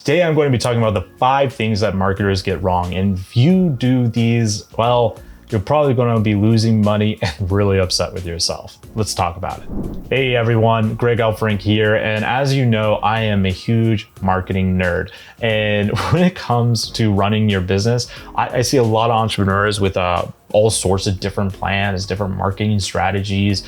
Today I'm going to be talking about the 5 things that marketers get wrong. And if you do these, well, you're probably going to be losing money and really upset with yourself. Let's talk about it. Hey everyone, Greg Elfrink here. And as you know, I am a huge marketing nerd. And when it comes to running your business, I see a lot of entrepreneurs with all sorts of different plans, different marketing strategies.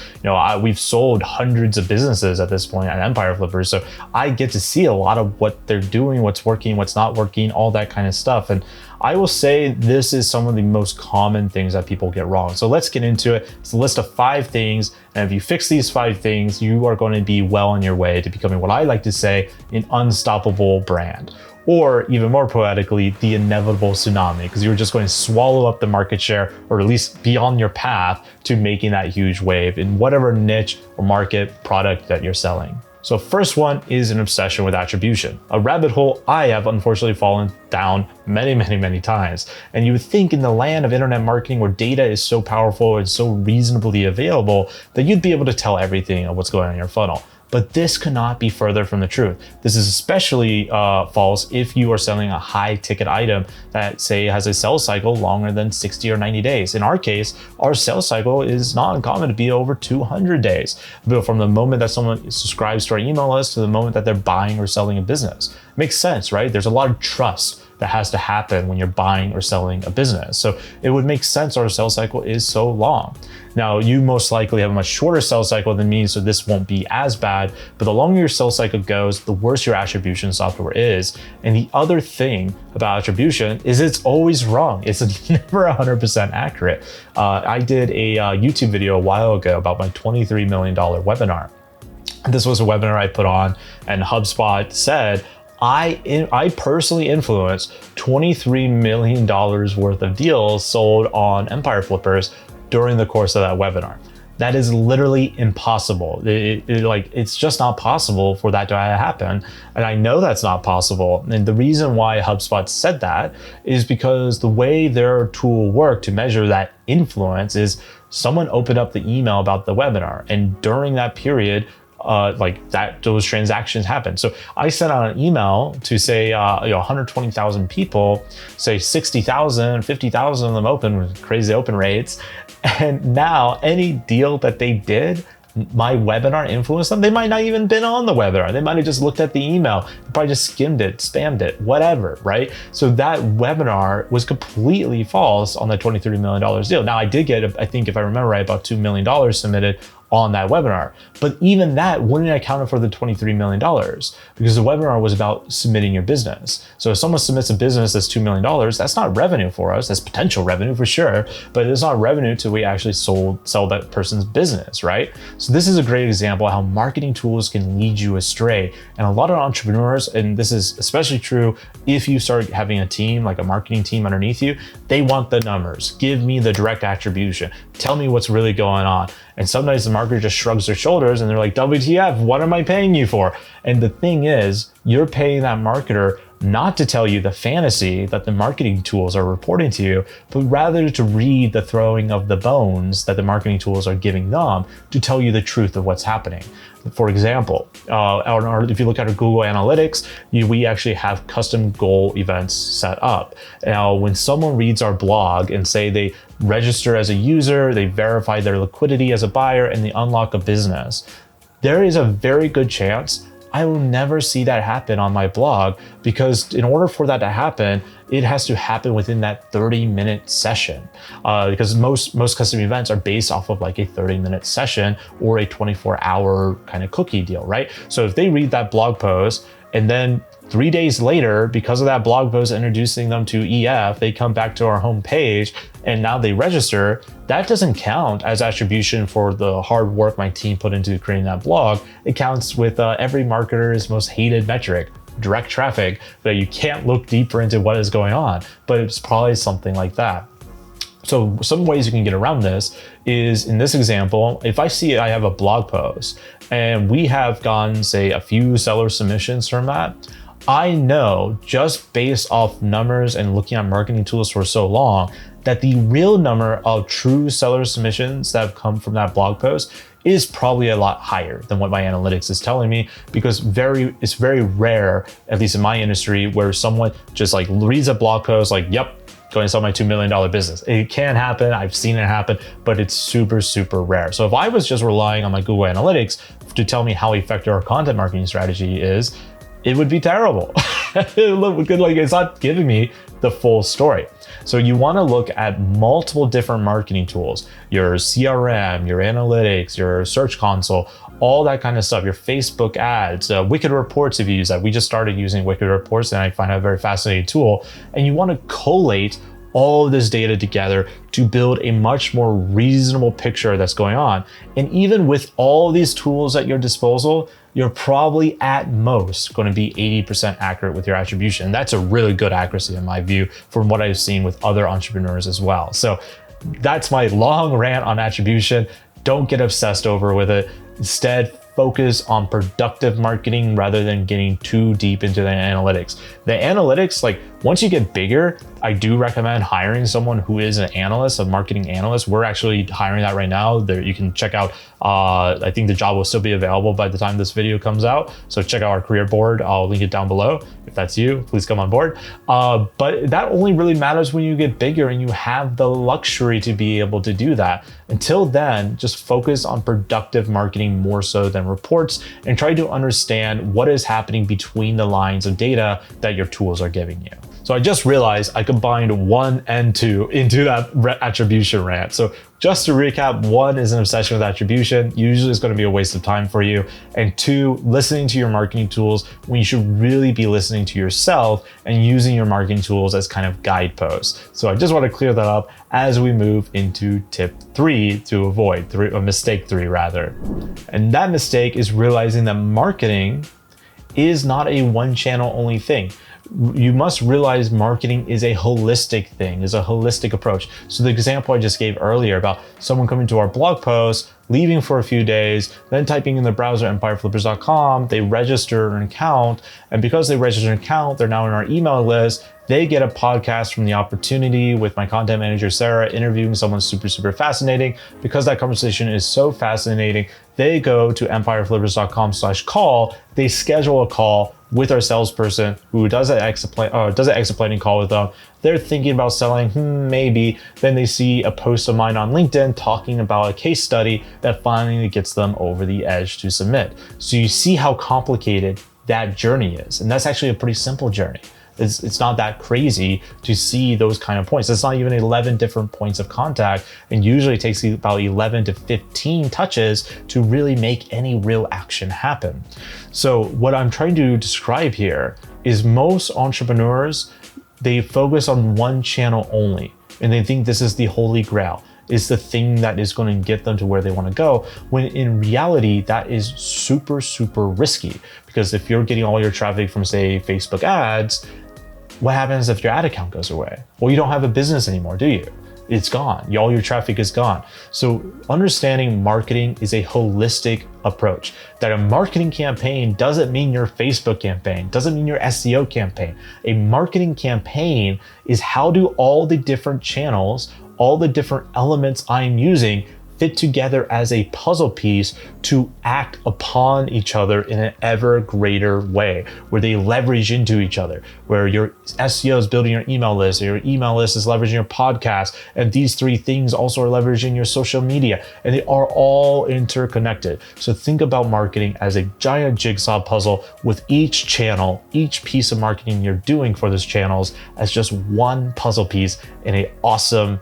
We've sold hundreds of businesses at this point at Empire Flippers. So I get to see a lot of what they're doing, what's working, what's not working, all that kind of stuff. And I will say this is some of the most common things that people get wrong. So let's get into it. It's a list of 5 things. And if you fix these 5 things, you are going to be well on your way to becoming what I like to say, an unstoppable brand. Or even more poetically, the inevitable tsunami, because you're just going to swallow up the market share, or at least be on your path to making that huge wave in whatever niche or market product that you're selling. So first one is an obsession with attribution, a rabbit hole I have unfortunately fallen down many times. And you would think in the land of internet marketing where data is so powerful and so reasonably available that you'd be able to tell everything of what's going on in your funnel. But this could not be further from the truth. This is especially false if you are selling a high ticket item that, say, has a sales cycle longer than 60 or 90 days. In our case, our sales cycle is not uncommon to be over 200 days. But from the moment that someone subscribes to our email list to the moment that they're buying or selling a business. Makes sense, right? There's a lot of trust that has to happen when you're buying or selling a business. So it would make sense our sales cycle is so long. Now, you most likely have a much shorter sales cycle than me, so this won't be as bad, but the longer your sales cycle goes, the worse your attribution software is. And the other thing about attribution is it's always wrong. It's never 100% accurate. I did a YouTube video a while ago about my $23 million webinar. This was a webinar I put on, and HubSpot said, I personally influenced $23 million worth of deals sold on Empire Flippers during the course of that webinar. That is literally impossible. It's just not possible for that to happen. And I know that's not possible. And the reason why HubSpot said that is because the way their tool worked to measure that influence is someone opened up the email about the webinar. And during that period, those transactions happen. So I sent out an email to say 120,000 people, say 60,000, 50,000 of them open with crazy open rates. And now any deal that they did, my webinar influenced them. They might not even been on the webinar. They might have just looked at the email, probably just skimmed it, spammed it, whatever, right? So that webinar was completely false on that $23 million deal. Now I did get, I think if I remember right, about $2 million submitted on that webinar. But even that wouldn't account for the $23 million because the webinar was about submitting your business. So if someone submits a business that's $2 million, that's not revenue for us. That's potential revenue for sure, but it's not revenue till we actually sell that person's business, right? So this is a great example of how marketing tools can lead you astray. And a lot of entrepreneurs, and this is especially true if you start having a team, like a marketing team underneath you, they want the numbers. Give me the direct attribution. Tell me what's really going on. And sometimes the marketer just shrugs their shoulders and they're like, WTF, what am I paying you for? And the thing is, you're paying that marketer not to tell you the fantasy that the marketing tools are reporting to you, but rather to read the throwing of the bones that the marketing tools are giving them to tell you the truth of what's happening. For example, if you look at our Google Analytics, we actually have custom goal events set up. Now, when someone reads our blog and say they register as a user, they verify their liquidity as a buyer, and they unlock a business, there is a very good chance I will never see that happen on my blog, because in order for that to happen, it has to happen within that 30-minute session. Because most custom events are based off of like a 30-minute session or a 24-hour kind of cookie deal, right? So if they read that blog post and then 3 days later, because of that blog post introducing them to EF, they come back to our home page and now they register, that doesn't count as attribution for the hard work my team put into creating that blog. It counts with every marketer's most hated metric, direct traffic, that you can't look deeper into what is going on, but it's probably something like that. So some ways you can get around this is, in this example, if I see I have a blog post and we have gotten, say, a few seller submissions from that, I know just based off numbers and looking at marketing tools for so long that the real number of true seller submissions that have come from that blog post is probably a lot higher than what my analytics is telling me, because it's very rare, at least in my industry, where someone just like reads a blog post like, yep, going to sell my $2 million business. It can happen. I've seen it happen, but it's super, super rare. So if I was just relying on my Google Analytics to tell me how effective our content marketing strategy is, it would be terrible. It's not giving me the full story. So you want to look at multiple different marketing tools, your CRM, your analytics, your search console, all that kind of stuff, your Facebook ads, Wicked Reports if you use that. We just started using Wicked Reports and I find it a very fascinating tool. And you want to collate all of this data together to build a much more reasonable picture that's going on. And even with all these tools at your disposal, you're probably at most going to be 80% accurate with your attribution. And that's a really good accuracy in my view from what I've seen with other entrepreneurs as well. So that's my long rant on attribution. Don't get obsessed over with it. Instead, focus on productive marketing rather than getting too deep into the analytics. The analytics, like once you get bigger, I do recommend hiring someone who is an analyst, a marketing analyst. We're actually hiring that right now. There, you can check out, I think the job will still be available by the time this video comes out. So check out our career board. I'll link it down below. If that's you, please come on board. But that only really matters when you get bigger and you have the luxury to be able to do that. Until then, just focus on productive marketing more so than reports and try to understand what is happening between the lines of data that your tools are giving you. So I just realized I combined 1 and 2 into that attribution rant. So just to recap, 1 is an obsession with attribution. Usually it's going to be a waste of time for you. And 2, listening to your marketing tools when you should really be listening to yourself and using your marketing tools as kind of guideposts. So I just want to clear that up as we move into tip 3 to avoid, mistake 3 rather. And that mistake is realizing that marketing is not a one channel only thing. You must realize marketing is a holistic thing, is a holistic approach. So the example I just gave earlier about someone coming to our blog post, leaving for a few days, then typing in the browser empireflippers.com, they register an account, and because they register an account, they're now in our email list. They get a podcast from The Opportunity with my content manager, Sarah, interviewing someone super, super fascinating. Because that conversation is so fascinating, they go to empireflippers.com/call. They schedule a call with our salesperson who does an exit-planning call with them. They're thinking about selling, maybe. Then they see a post of mine on LinkedIn talking about a case study that finally gets them over the edge to submit. So you see how complicated that journey is. And that's actually a pretty simple journey. It's not that crazy to see those kind of points. It's not even 11 different points of contact, and usually it takes about 11 to 15 touches to really make any real action happen. So what I'm trying to describe here is most entrepreneurs, they focus on one channel only, and they think this is the holy grail. Is the thing that is going to get them to where they want to go, when in reality, that is super, super risky. Because if you're getting all your traffic from, say, Facebook ads, what happens if your ad account goes away? Well, you don't have a business anymore, do you? It's gone. All your traffic is gone. So understanding marketing is a holistic approach. That a marketing campaign doesn't mean your Facebook campaign, doesn't mean your SEO campaign. A marketing campaign is how do all the different channels, all the different elements I'm using fit together as a puzzle piece to act upon each other in an ever greater way, where they leverage into each other, where your SEO is building your email list, or your email list is leveraging your podcast, and these 3 things also are leveraging your social media, and they are all interconnected. So think about marketing as a giant jigsaw puzzle with each channel, each piece of marketing you're doing for those channels as just one puzzle piece in an awesome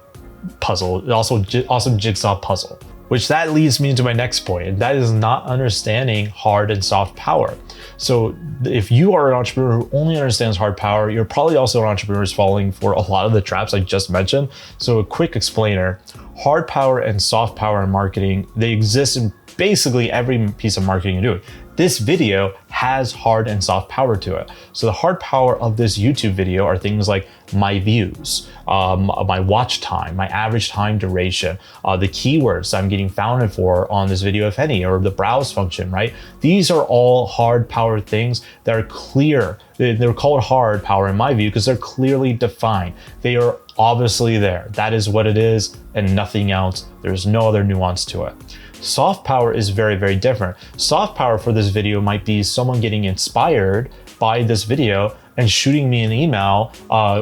puzzle, also awesome jigsaw puzzle. Which that leads me into my next point, and that is not understanding hard and soft power. So if you are an entrepreneur who only understands hard power, you're probably also an entrepreneur who's falling for a lot of the traps I just mentioned. So a quick explainer, hard power and soft power in marketing, they exist in basically every piece of marketing you're doing. This video has hard and soft power to it. So the hard power of this YouTube video are things like my views, my watch time, my average time duration, the keywords I'm getting found for on this video, if any, or the browse function, right? These are all hard power things that are clear. They're called hard power in my view because they're clearly defined. They are obviously there. That is what it is and nothing else. There's no other nuance to it. Soft power is very, very different. Soft power for this video might be someone getting inspired by this video and shooting me an email,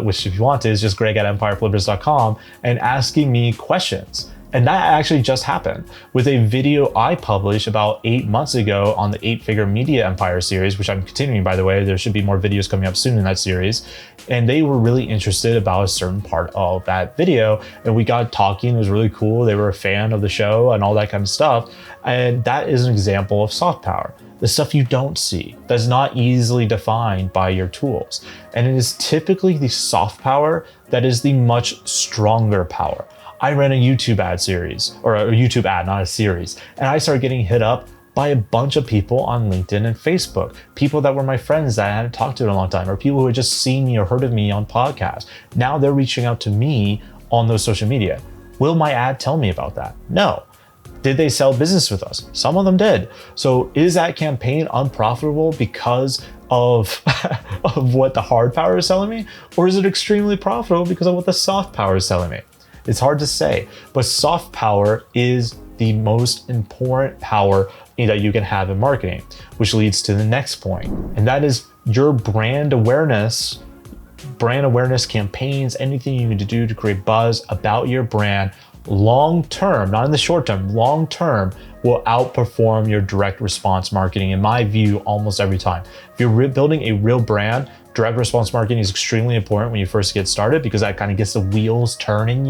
which if you want to is just greg@empireflippers.com, and asking me questions. And that actually just happened with a video I published about 8 months ago on the 8-Figure Media Empire series, which I'm continuing, by the way. There should be more videos coming up soon in that series. And they were really interested about a certain part of that video. And we got talking. It was really cool. They were a fan of the show and all that kind of stuff. And that is an example of soft power. The stuff you don't see, that's not easily defined by your tools. And it is typically the soft power that is the much stronger power. I ran a YouTube ad series, or a YouTube ad, not a series, and I started getting hit up by a bunch of people on LinkedIn and Facebook, people that were my friends that I hadn't talked to in a long time, or people who had just seen me or heard of me on podcasts. Now they're reaching out to me on those social media. Will my ad tell me about that? No. Did they sell business with us? Some of them did. So is that campaign unprofitable because of, of what the hard power is selling me? Or is it extremely profitable because of what the soft power is selling me? It's hard to say, but soft power is the most important power that you can have in marketing, which leads to the next point. And that is your brand awareness campaigns, anything you need to do to create buzz about your brand long-term, not in the short term, long-term will outperform your direct response marketing, in my view, almost every time. If you're building a real brand, direct response marketing is extremely important when you first get started because that kind of gets the wheels turning,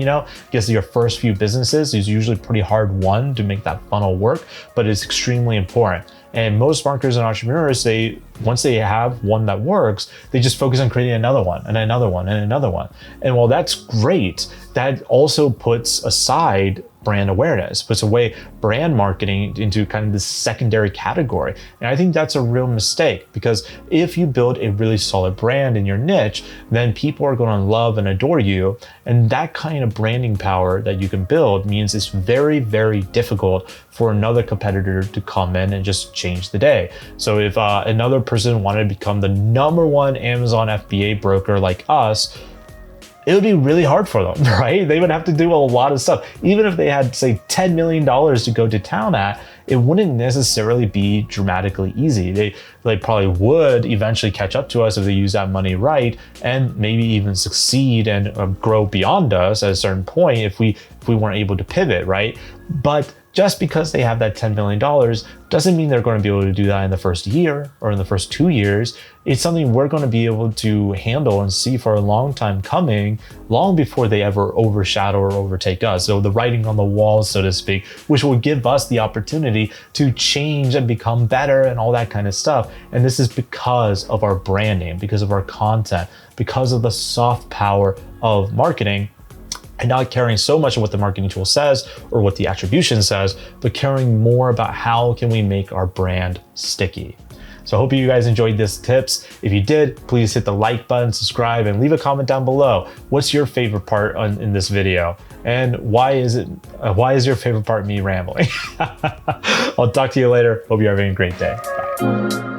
gets your first few businesses. It's usually pretty hard won to make that funnel work, but it's extremely important. And most marketers and entrepreneurs, once they have one that works, they just focus on creating another one and another one and another one. And while that's great, that also puts aside brand awareness, puts away brand marketing into kind of this secondary category. And I think that's a real mistake because if you build a really solid brand in your niche, then people are going to love and adore you. And that kind of branding power that you can build means it's very, very difficult for another competitor to come in and just change the day. So if another person wanted to become the #1 Amazon FBA broker like us, it would be really hard for them, right? They would have to do a lot of stuff. Even if they had, say, $10 million to go to town at, it wouldn't necessarily be dramatically easy. They probably would eventually catch up to us if they use that money right, and maybe even succeed and grow beyond us at a certain point if we weren't able to pivot, right? But just because they have that $10 million doesn't mean they're going to be able to do that in the first year or in the first 2 years. It's something we're going to be able to handle and see for a long time coming, long before they ever overshadow or overtake us. So the writing on the wall, so to speak, which will give us the opportunity to change and become better and all that kind of stuff. And this is because of our branding, because of our content, because of the soft power of marketing. And not caring so much of what the marketing tool says or what the attribution says, but caring more about how can we make our brand sticky. So I hope you guys enjoyed this tips. If you did, please hit the like button, subscribe, and leave a comment down below. What's your favorite part in this video? And why is your favorite part me rambling? I'll talk to you later. Hope you're having a great day. Bye.